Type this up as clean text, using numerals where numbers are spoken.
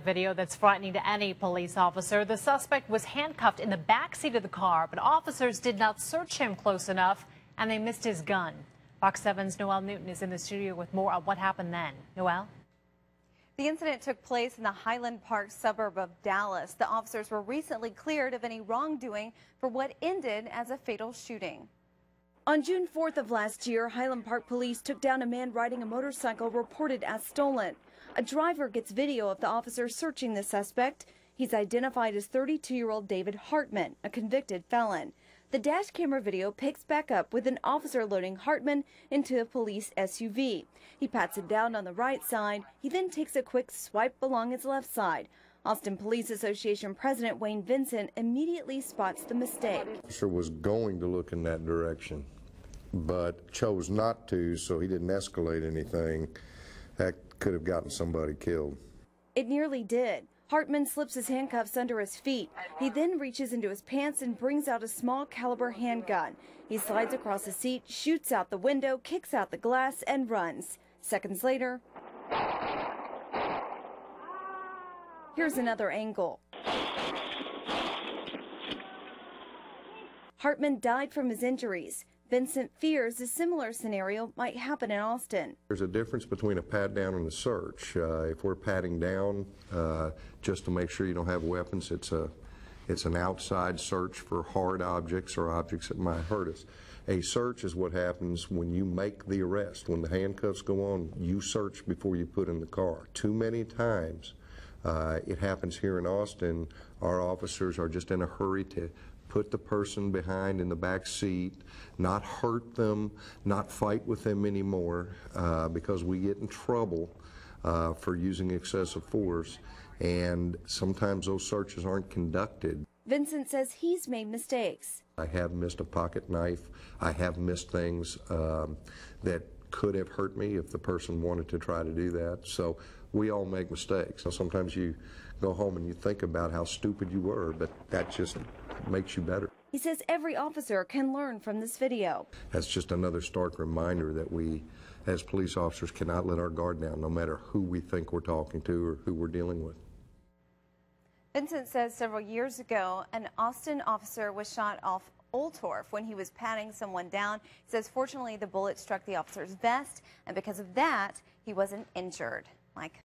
Video that's frightening to any police officer. The suspect was handcuffed in the back seat of the car, but officers did not search him close enough and they missed his gun. Fox 7's Noel Newton is in the studio with more on what happened then. Noel? The incident took place in the Highland Park suburb of Dallas. The officers were recently cleared of any wrongdoing for what ended as a fatal shooting. On June 4th of last year, Highland Park police took down a man riding a motorcycle reported as stolen. A driver gets video of the officer searching the suspect. He's identified as 32-year-old David Hartman, a convicted felon. The dash camera video picks back up with an officer loading Hartman into a police SUV. He pats him down on the right side. He then takes a quick swipe along his left side. Austin Police Association President Wayne Vincent immediately spots the mistake. The officer was going to look in that direction, but chose not to, so he didn't escalate anything. That could have gotten somebody killed. It nearly did. Hartman slips his handcuffs under his feet. He then reaches into his pants and brings out a small caliber handgun. He slides across the seat, shoots out the window, kicks out the glass, and runs. Seconds later, here's another angle. Hartman died from his injuries. Vincent fears a similar scenario might happen in Austin. There's a difference between a pat down and a search. If we're patting down just to make sure you don't have weapons, it's an outside search for hard objects or objects that might hurt us. A search is what happens when you make the arrest. When the handcuffs go on, you search before you put in the car. Too many times it happens here in Austin. Our officers are just in a hurry to put the person behind in the back seat, not hurt them, not fight with them anymore because we get in trouble for using excessive force, and sometimes those searches aren't conducted. Vincent says he's made mistakes. I have missed a pocket knife. I have missed things that could have hurt me if the person wanted to try to do that. So we all make mistakes. So sometimes you go home and you think about how stupid you were, but that just makes you better. He says every officer can learn from this video. That's just another stark reminder that we, as police officers, cannot let our guard down, no matter who we think we're talking to or who we're dealing with. Vincent says several years ago, an Austin officer was shot off Old Torf when he was patting someone down. He says fortunately the bullet struck the officer's vest, and because of that, he wasn't injured. Mike.